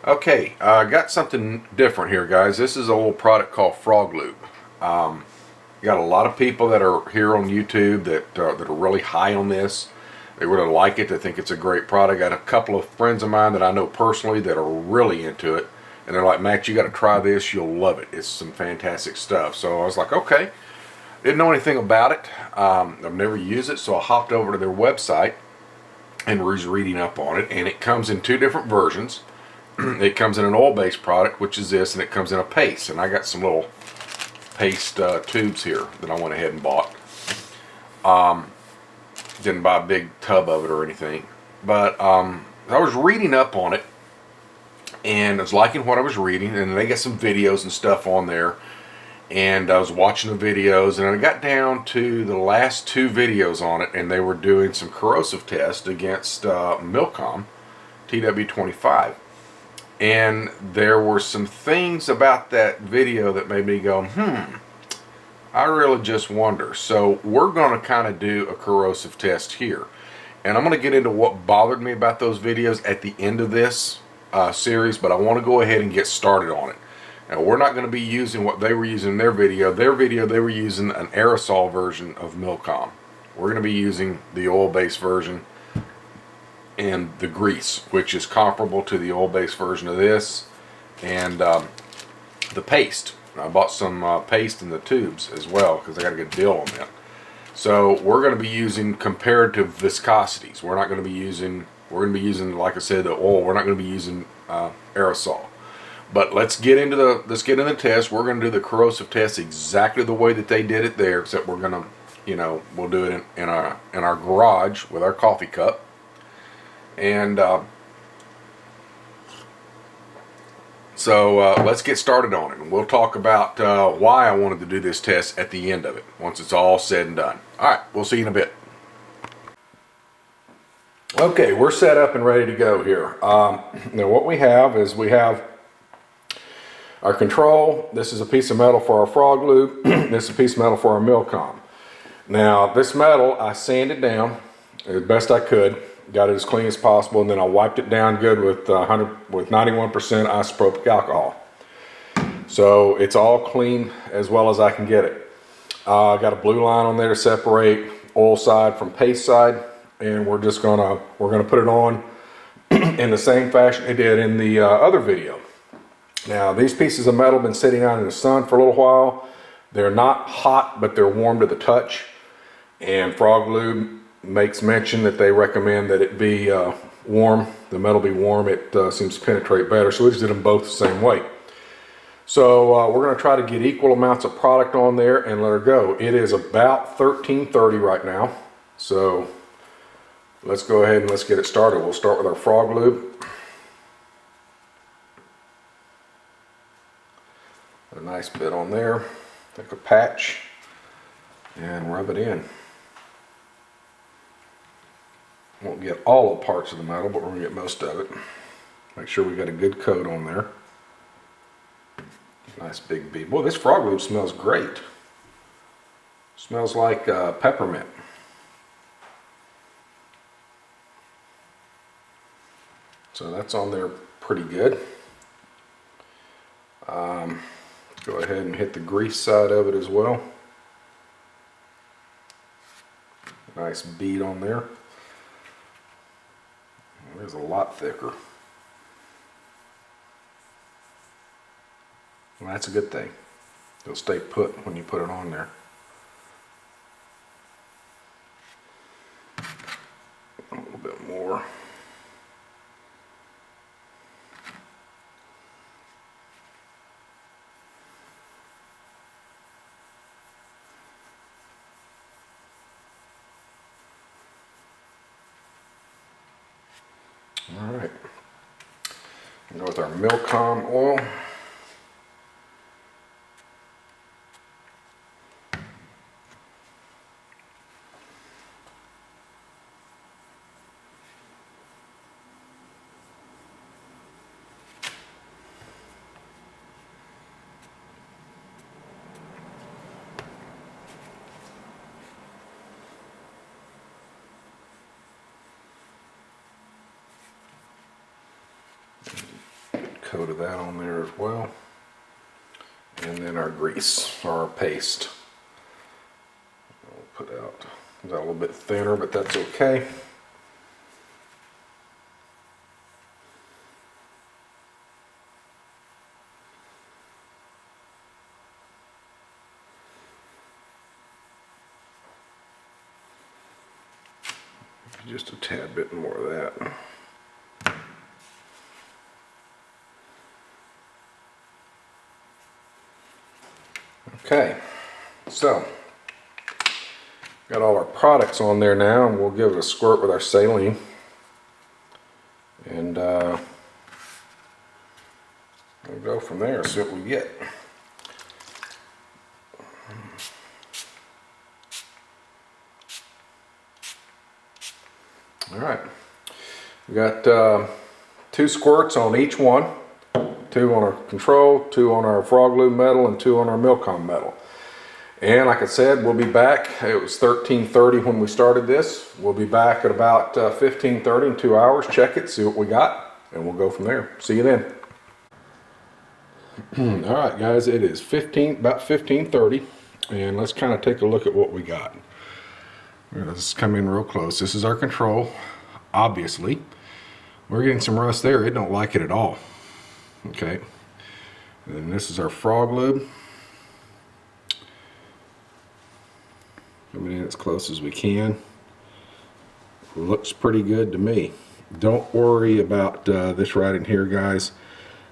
Okay, I got something different here, guys. This is a little product called Frog Lube. Got a lot of people that are here on YouTube that are really high on this. They really like it. They think it's a great product. Got a couple of friends of mine that I know personally that are really into it, and they're like, "Max, you got to try this. You'll love it. It's some fantastic stuff." So I was like, "Okay." Didn't know anything about it. I've never used it, so I hopped over to their website and was reading up on it. And it comes in two different versions. It comes in an oil-based product, which is this, and it comes in a paste. And I got some little paste tubes here that I went ahead and bought. Didn't buy a big tub of it or anything, but I was reading up on it, and I was liking what I was reading. And they got some videos and stuff on there, and I was watching the videos, and I got down to the last two videos on it, and they were doing some corrosive tests against Mil-Comm TW25. And there were some things about that video that made me go, I really just wonder. So we're going to kind of do a corrosive test here. And I'm going to get into what bothered me about those videos at the end of this series, but I want to go ahead and get started on it. Now, we're not going to be using what they were using in their video. Their video, they were using an aerosol version of Mil-Comm. We're going to be using the oil-based version and the grease, which is comparable to the oil-based version of this, and the paste. I bought some paste in the tubes as well because I got a good deal on that. So we're going to be using comparative viscosities. We're not going to be using, like I said, the oil. We're not going to be using aerosol. But let's get into the test. We're going to do the corrosive test exactly the way that they did it there, except we're going to, we'll do it in our garage with our coffee cup. And so let's get started on it, and we'll talk about why I wanted to do this test at the end of it, once it's all said and done. Alright, we'll see you in a bit. Okay, we're set up and ready to go here. Now what we have is our control. This is a piece of metal for our Frog Lube. This is a piece of metal for our Mil-Comm. Now this metal I sanded down as best I could. Got it as clean as possible, and then I wiped it down good with 91% isopropyl alcohol. So it's all clean as well as I can get it. I got a blue line on there to separate oil side from paste side, and we're gonna put it on in the same fashion it did in the other video. Now these pieces of metal have been sitting out in the sun for a little while. They're not hot, but they're warm to the touch, and Frog Lube makes mention that they recommend that it be warm, the metal be warm. It seems to penetrate better, so we just did them both the same way. So we're going to try to get equal amounts of product on there and let her go. It is about 13:30 right now, so let's go ahead and let's get it started. We'll start with our Frog Lube. A nice bit on there, take a patch and rub it in. Won't get all the parts of the metal, but we're going to get most of it. Make sure we got a good coat on there. Nice big bead. Boy, this Frog Lube smells great. Smells like peppermint. So that's on there pretty good. Go ahead and hit the grease side of it as well. Nice bead on there. There's a lot thicker. Well, that's a good thing. It'll stay put when you put it on there. A little bit more. Alright, go with our Mil-Comm oil. coat of that on there as well. And then our grease, or our paste. I'll put out a little bit thinner, but that's okay. Just a tad bit more of that. Okay, so got all our products on there now, and we'll give it a squirt with our saline, and we'll go from there, see what we get. All right, we got 2 squirts on each one. 2 on our control, 2 on our frog lube metal, and 2 on our Mil-Comm metal. And like I said, we'll be back. It was 13:30 when we started this. We'll be back at about 15:30 in 2 hours. Check it, see what we got, and we'll go from there. See you then. All right, guys, it is about 15:30, and let's kind of take a look at what we got. Let's come in real close. This is our control. Obviously, we're getting some rust there. It don't like it at all. Okay, and then this is our frog lube. Coming in as close as we can. Looks pretty good to me. Don't worry about this right in here, guys.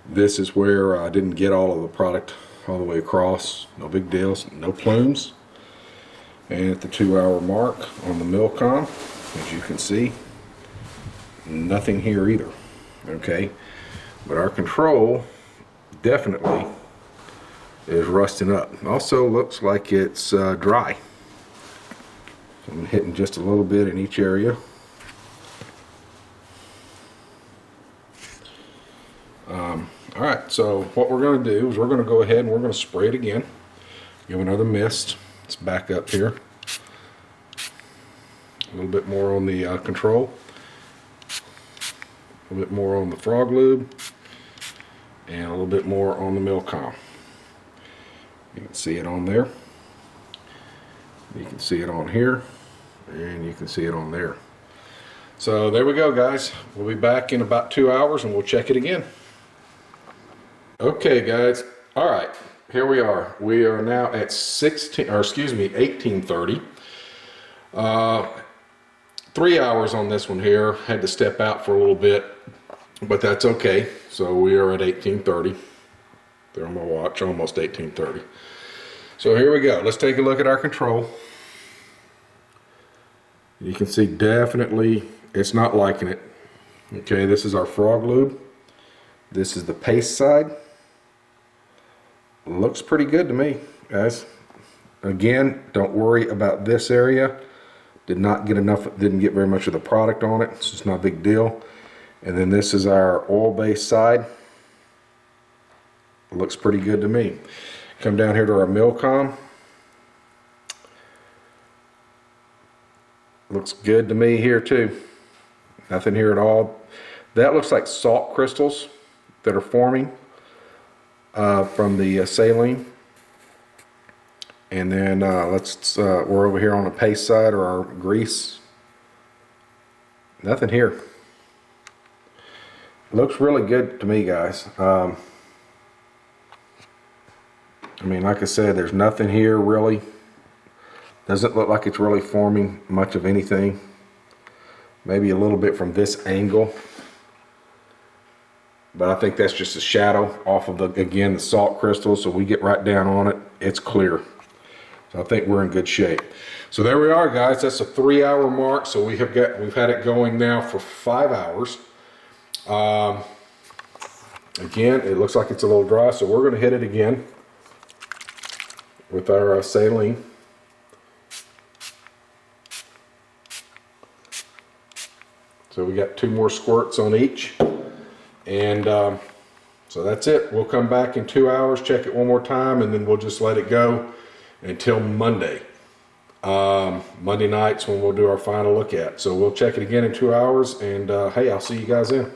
This is where I didn't get all of the product all the way across. No big deals, no plumes. And at the 2-hour mark on the Mil-Comm, as you can see, nothing here either. Okay. But our control definitely is rusting up. Also looks like it's dry. I'm hitting just a little bit in each area. Alright, so what we're going to do is we're going to go ahead and we're going to spray it again. Give another mist. Let's back up here. A little bit more on the control. A little bit more on the frog lube. And a little bit more on the Mil-Comm. You can see it on there. You can see it on here. And you can see it on there. So there we go, guys. We'll be back in about 2 hours and we'll check it again. Okay, guys. All right. Here we are. We are now at 18:30. 3 hours on this one here. Had to step out for a little bit, but that's okay. So we are at 18:30. There on my watch, almost 18:30. So here we go. Let's take a look at our control. You can see definitely it's not liking it. Okay, this is our frog lube. This is the paste side. Looks pretty good to me, guys. Again, don't worry about this area. Didn't get very much of the product on it. It's just not a big deal. And then this is our oil-based side. Looks pretty good to me. Come down here to our Mil-Comm. Looks good to me here too. Nothing here at all. That looks like salt crystals that are forming from the saline. And then we're over here on the paste side, or our grease. Nothing here. Looks really good to me, guys. I mean, like I said, there's nothing here really. Doesn't look like it's really forming much of anything. Maybe a little bit from this angle. But I think that's just a shadow off of the salt crystals. So we get right down on it, it's clear. So I think we're in good shape. So there we are, guys. That's a 3-hour mark. So we've had it going now for 5 hours. Again, it looks like it's a little dry, so we're going to hit it again with our saline. So we got 2 more squirts on each, and so that's it. We'll come back in 2 hours, check it one more time, and then we'll just let it go until Monday. Monday night's when we'll do our final look at. So we'll check it again in 2 hours, and hey, I'll see you guys then.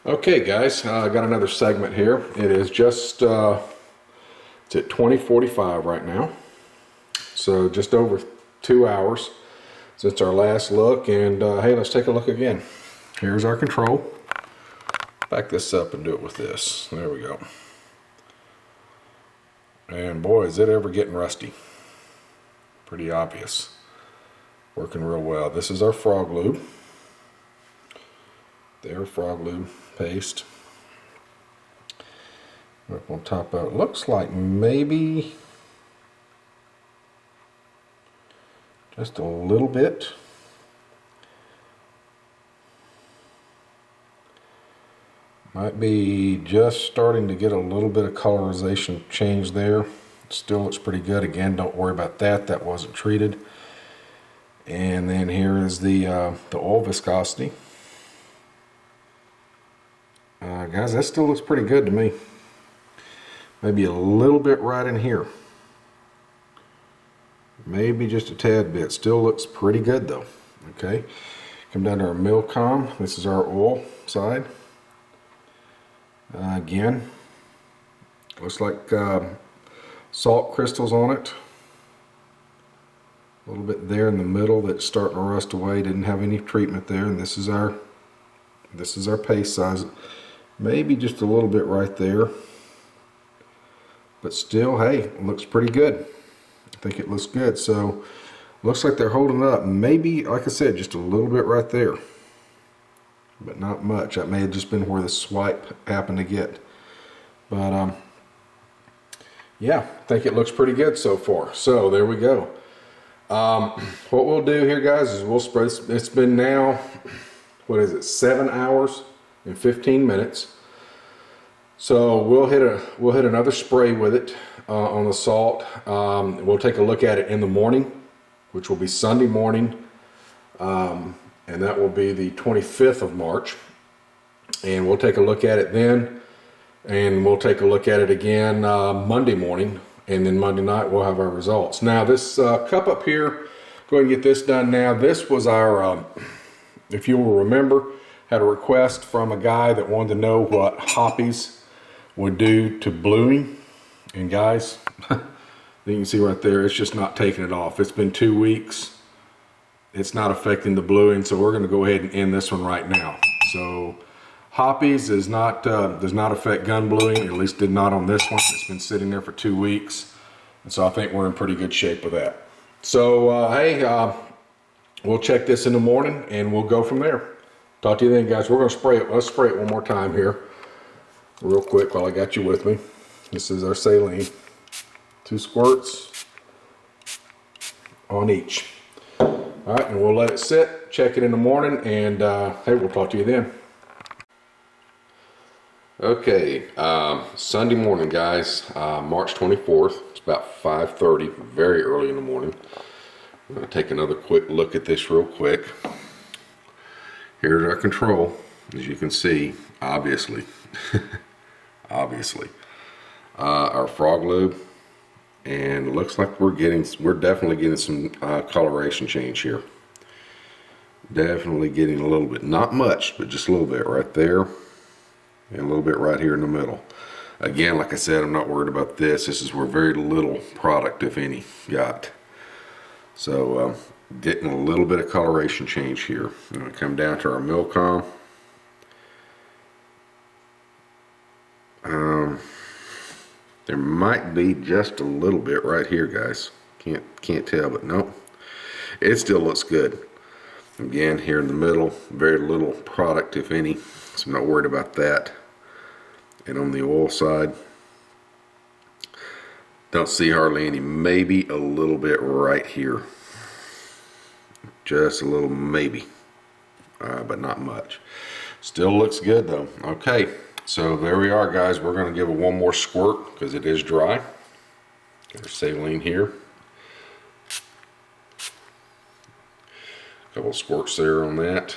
Okay guys, I got another segment here. It is just, it's at 20:45 right now. So just over 2 hours since our last look, and hey, let's take a look again. Here's our control. Back this up and do it with this. There we go. And boy, is it ever getting rusty. Pretty obvious. Working real well. This is our frog lube. There, frog lube paste. Up on top of it. Looks like maybe just a little bit. Might be just starting to get a little bit of colorization change there. Still looks pretty good. Again, don't worry about that. That wasn't treated. And then here is the oil viscosity. Guys, that still looks pretty good to me. Maybe a little bit right in here. Maybe just a tad bit. Still looks pretty good though. Okay. Come down to our Mil-Comm. This is our oil side. Again, looks like salt crystals on it. A little bit there in the middle that's starting to rust away. Didn't have any treatment there. And this is our paste size. Maybe just a little bit right there. But still, hey, it looks pretty good. I think it looks good. So, looks like they're holding up. Maybe, like I said, just a little bit right there. But not much. That may have just been where the swipe happened to get. But, yeah, I think it looks pretty good so far. So, there we go. What we'll do here, guys, is we'll spray. It's been now, what is it, 7 hours and 15 minutes. So we'll hit another spray with it on the salt. We'll take a look at it in the morning, which will be Sunday morning, and that will be the 25th of March. And we'll take a look at it then, and we'll take a look at it again Monday morning, and then Monday night we'll have our results. Now this cup up here, go ahead and get this done now. This was our, if you will remember, had a request from a guy that wanted to know what hoppies would do to bluing. And guys, you can see right there, it's just not taking it off. It's been 2 weeks. It's not affecting the bluing, so we're going to go ahead and end this one right now. So hoppies is not does not affect gun bluing, at least did not on this one. It's been sitting there for 2 weeks, and so I think we're in pretty good shape with that. So hey, we'll check this in the morning and we'll go from there. Talk to you then, guys. We're going to spray it. Let's spray it one more time here real quick while I got you with me. This is our saline. 2 squirts on each. All right, and we'll let it sit, check it in the morning, and hey, we'll talk to you then. Okay, Sunday morning, guys, March 24th. It's about 5:30, very early in the morning. I'm going to take another quick look at this real quick. Here's our control, as you can see, obviously. Obviously. Our frog lube, and it looks like we're definitely getting some coloration change here. Definitely getting a little bit, not much, but just a little bit right there, and a little bit right here in the middle. Again, like I said, I'm not worried about this. This is where very little product, if any, got. So, getting a little bit of coloration change here. I'm going to come down to our Mil-Comm. There might be just a little bit right here, guys. Can't tell, but nope. It still looks good. Again, here in the middle, very little product, if any, so I'm not worried about that. And on the oil side, don't see hardly any. Maybe a little bit right here. Just a little maybe, but not much. Still looks good though. Okay. So there we are, guys. We're going to give it one more squirt because it is dry. Got our saline here. Couple of squirts there on that.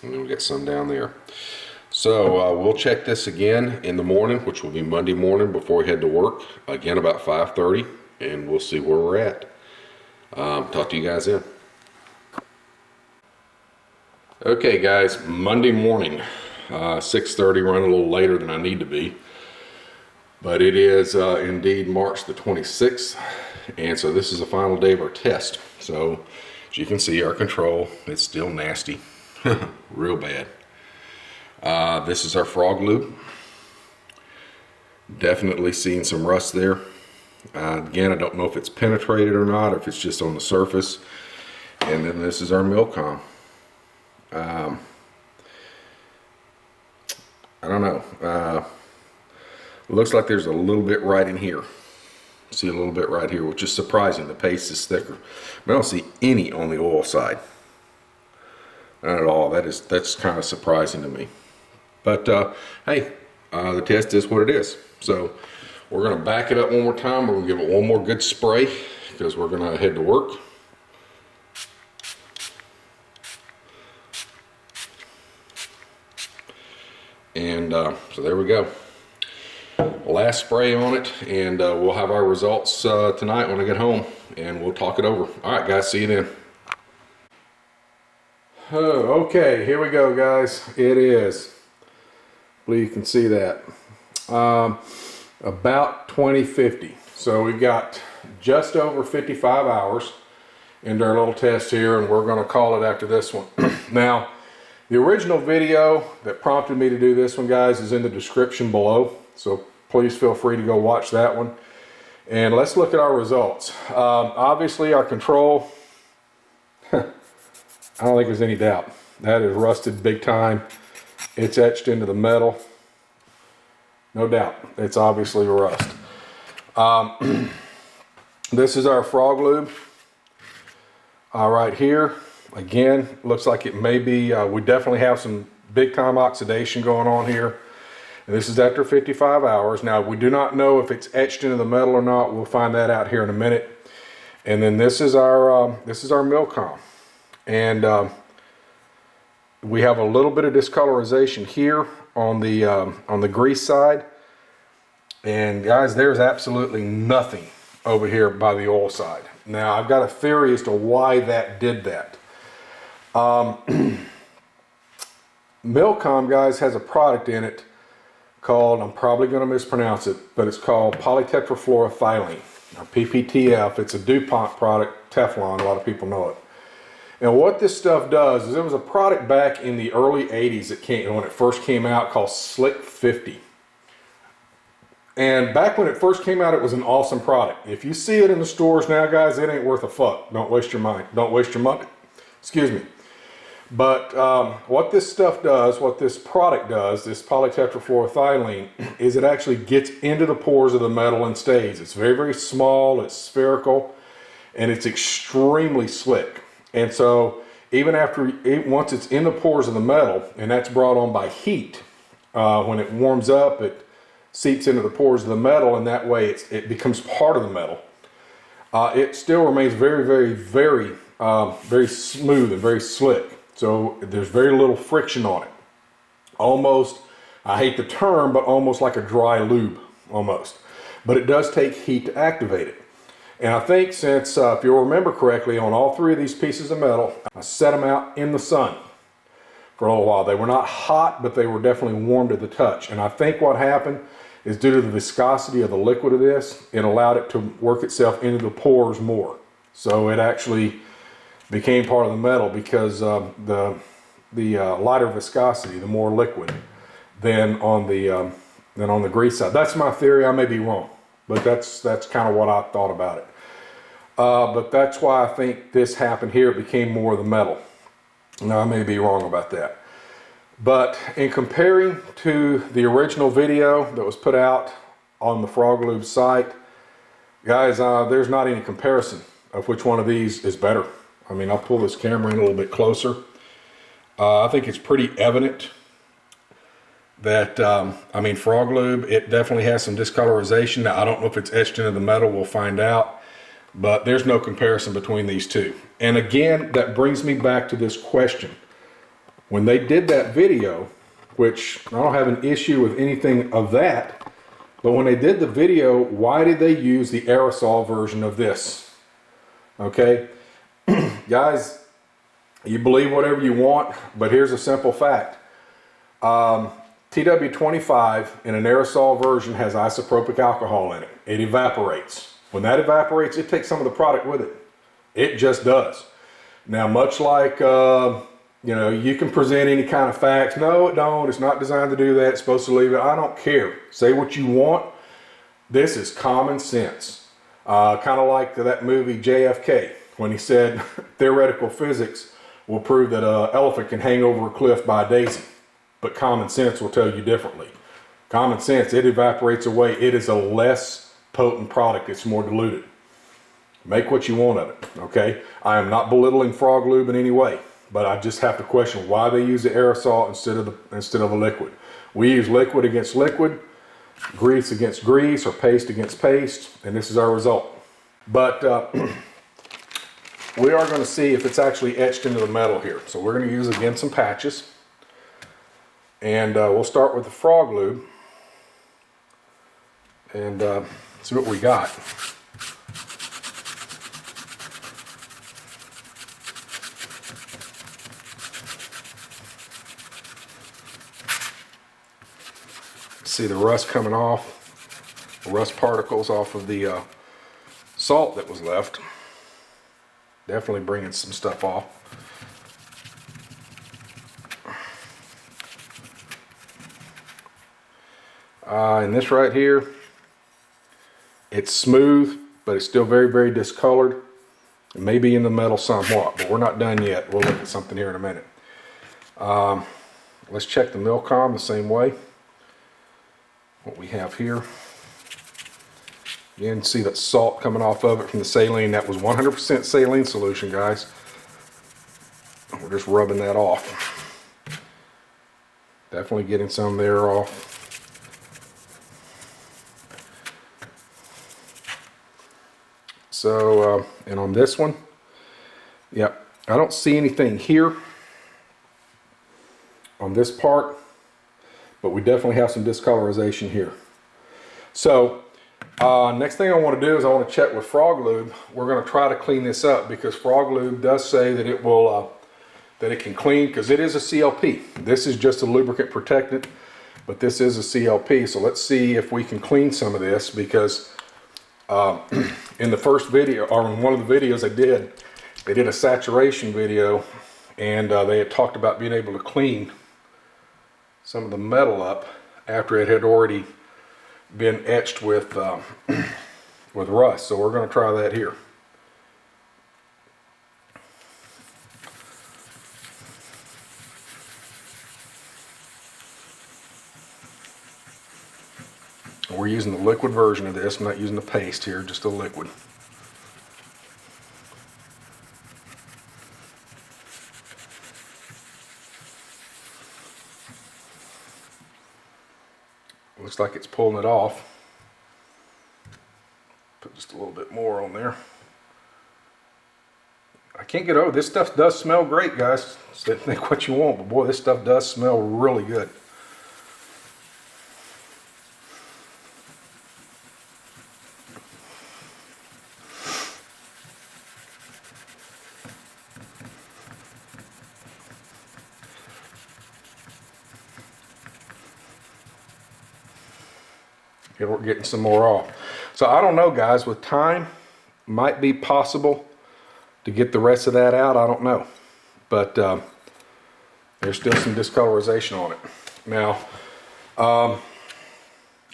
And then we got some down there. So we'll check this again in the morning, which will be Monday morning before we head to work. Again, about 5:30, and we'll see where we're at. Talk to you guys then. Okay guys, Monday morning, 6:30, running a little later than I need to be. But it is indeed March the 26th, and so this is the final day of our test. So as you can see, our control, it's still nasty, real bad. This is our frog lube. Definitely seeing some rust there. Again, I don't know if it's penetrated or not, or if it's just on the surface. And then this is our Mil-Comm. I don't know. Looks like there's a little bit right in here. See a little bit right here, which is surprising. The paste is thicker. But I don't see any on the oil side. Not at all. That's kind of surprising to me. But hey, the test is what it is. So we're going to back it up one more time. We're going to give it one more good spray because we're going to head to work. And so there we go. Last spray on it, and we'll have our results tonight when I get home, and we'll talk it over. All right, guys, see you then. Oh, okay, here we go, guys. It is, I believe you can see that, about 2050. So we got just over 55 hours into our little test here, and we're going to call it after this one. Now, the original video that prompted me to do this one, guys, is in the description below. So please feel free to go watch that one. And let's look at our results. Obviously, our control, I don't think there's any doubt. That is rusted big time. It's etched into the metal. No doubt. It's obviously rust. This is our frog lube. Right here. Again, looks like it may be, we definitely have some big time oxidation going on here. And this is after 55 hours. Now, we do not know if it's etched into the metal or not. We'll find that out here in a minute. And then this is our Mil-Comm. And we have a little bit of discolorization here on the grease side. And guys, there's absolutely nothing over here by the oil side. Now, I've got a theory as to why that did that. Mil-Comm, guys, has a product in it called, I'm probably going to mispronounce it, but it's called polytetrafluoroethylene, or PPTF. It's a DuPont product, Teflon, a lot of people know it. And what this stuff does is, there was a product back in the early 80s that came, when it first came out, called Slick 50. And back when it first came out, it was an awesome product. If you see it in the stores now, guys, it ain't worth a fuck. Don't waste your mind. Don't waste your money. Excuse me. But what this stuff does, what this product does, this polytetrafluoroethylene, is it actually gets into the pores of the metal and stays. It's very, very small, it's spherical, and it's extremely slick. And so even after, once it's in the pores of the metal, and that's brought on by heat, when it warms up, it seeps into the pores of the metal, and that way it becomes part of the metal. It still remains very, very, very, very smooth and very slick. So there's very little friction on it. Almost, I hate the term, but almost like a dry lube, almost. But it does take heat to activate it. And I think since, if you'll remember correctly, on all three of these pieces of metal, I set them out in the sun for a little while. They were not hot, but they were definitely warm to the touch. And I think what happened is, due to the viscosity of the liquid of this, it allowed it to work itself into the pores more. So it actually became part of the metal because the lighter viscosity, the more liquid than on the grease side. That's my theory. I may be wrong, but that's kind of what I thought about it. But that's why I think this happened here. It became more of the metal. Now, I may be wrong about that. But in comparing to the original video that was put out on the Frog Lube site, guys, there's not any comparison of which one of these is better. I mean, I'll pull this camera in a little bit closer. I think it's pretty evident that, I mean, Frog Lube, it definitely has some discolorization. Now, I don't know if it's etched into the metal. We'll find out. But there's no comparison between these two. And again, that brings me back to this question. When they did that video, which I don't have an issue with anything of that, but when they did the video, why did they use the aerosol version of this? Okay, guys, You believe whatever you want, but here's a simple fact. TW25 in an aerosol version has isopropyl alcohol in it. It evaporates. When that evaporates, it takes some of the product with it. It just does. Now, much like, you know, you can present any kind of facts. No, it don't. It's not designed to do that. It's supposed to leave it. I don't care. Say what you want. This is common sense. Kind of like that movie JFK, when he said theoretical physics will prove that an elephant can hang over a cliff by a daisy, but common sense will tell you differently. Common sense, it evaporates away. It is a less potent product. It's more diluted. Make what you want of it, okay? I am not belittling frog lube in any way, but I just have to question why they use the aerosol instead of a liquid. We use liquid against liquid, grease against grease, or paste against paste, and this is our result. But we are going to see if it's actually etched into the metal here. So we're going to use, again, some patches. And we'll start with the frog lube and see what we got. See the rust coming off, the rust particles off of the salt that was left. Definitely bringing some stuff off. And this right here, it's smooth, but it's still very, very discolored. It may be in the metal somewhat, but we're not done yet. We'll look at something here in a minute. Let's check the Mil-Comm the same way. What we have here. You can see that salt coming off of it from the saline. That was 100% saline solution, guys. We're just rubbing that off. Definitely getting some there off. So, and on this one, yep, I don't see anything here on this part, but we definitely have some discolorization here. So, next thing I want to do is I want to check with frog lube. We're going to try to clean this up because frog lube does say that it will, that it can clean, because it is a CLP. This is just a lubricant protectant, but this is a CLP. So let's see if we can clean some of this, because in the first video, or in one of the videos they did a saturation video, and they had talked about being able to clean some of the metal up after it had already been etched with with rust. So we're going to try that here. We're using the liquid version of this. I'm not using the paste here, just the liquid. Looks like it's pulling it off. Put just a little bit more on there. I can't get over, this stuff does smell great, guys. So think what you want, but boy, this stuff does smell really good. We're getting some more off. So I don't know, guys, with time, might be possible to get the rest of that out. I don't know. But there's still some discolorization on it. Now,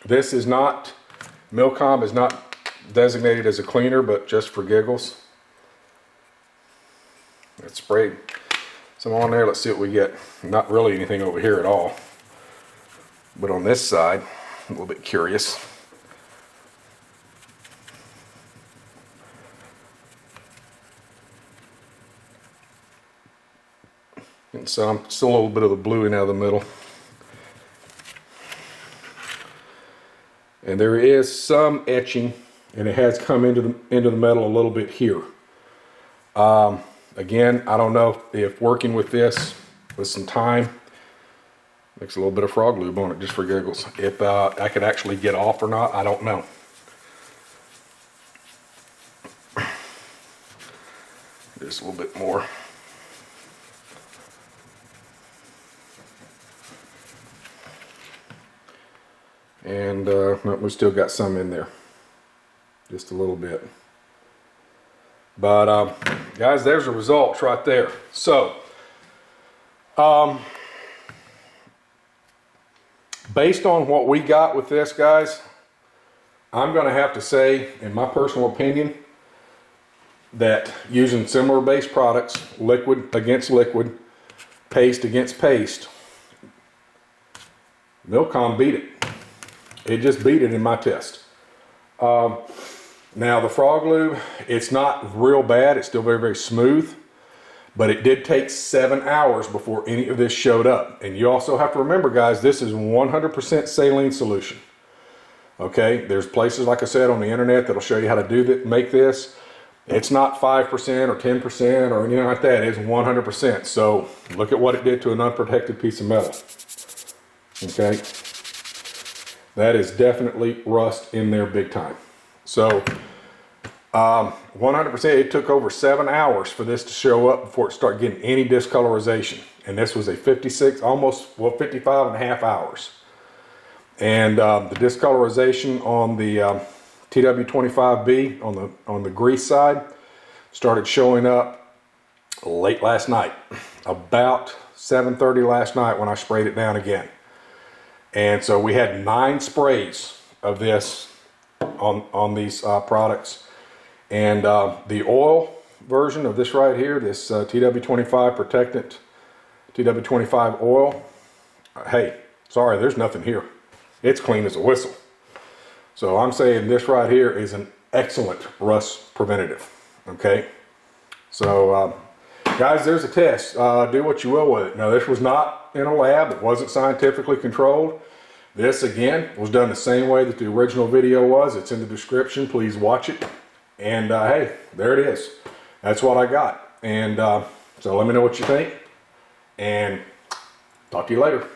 this is not, Mil-Comm is not designated as a cleaner, but just for giggles. Let's spray some on there. Let's see what we get. Not really anything over here at all. But on this side, a little bit curious. And so I'm still a little bit of the bluing out of the middle. And there is some etching, and it has come into the metal a little bit here. Again, I don't know if working with this with some time, mix a little bit of frog lube on it just for giggles. If I could actually get off or not, I don't know. Just a little bit more. And no, we still got some in there, just a little bit. But guys, there's the results right there. So based on what we got with this, guys, I'm going to have to say, in my personal opinion, that using similar base products, liquid against liquid, paste against paste, Mil-Comm beat it. It just beat it in my test. Now the Frog Lube, it's not real bad. It's still very, very smooth. But it did take 7 hours before any of this showed up. And you also have to remember, guys, this is 100% saline solution. Okay, there's places, like I said, on the internet that'll show you how to do that, make this. It's not 5% or 10% or anything like that. It's 100%. So look at what it did to an unprotected piece of metal. Okay, that is definitely rust in there big time. So 100%, it took over 7 hours for this to show up before it started getting any discolorization. And this was a 55 and a half hours. And the discolorization on the TW25B on the grease side started showing up late last night, about 7:30 last night when I sprayed it down again. And so we had 9 sprays of this on these products. And the oil version of this right here, this TW25 protectant, TW25 oil, hey, sorry, there's nothing here. It's clean as a whistle. So I'm saying this right here is an excellent rust preventative. Okay, so guys, there's a test. Do what you will with it. Now, this was not in a lab. It wasn't scientifically controlled. This, again, was done the same way that the original video was. It's in the description. Please watch it. And hey, there it is. That's what I got. And so let me know what you think. And talk to you later.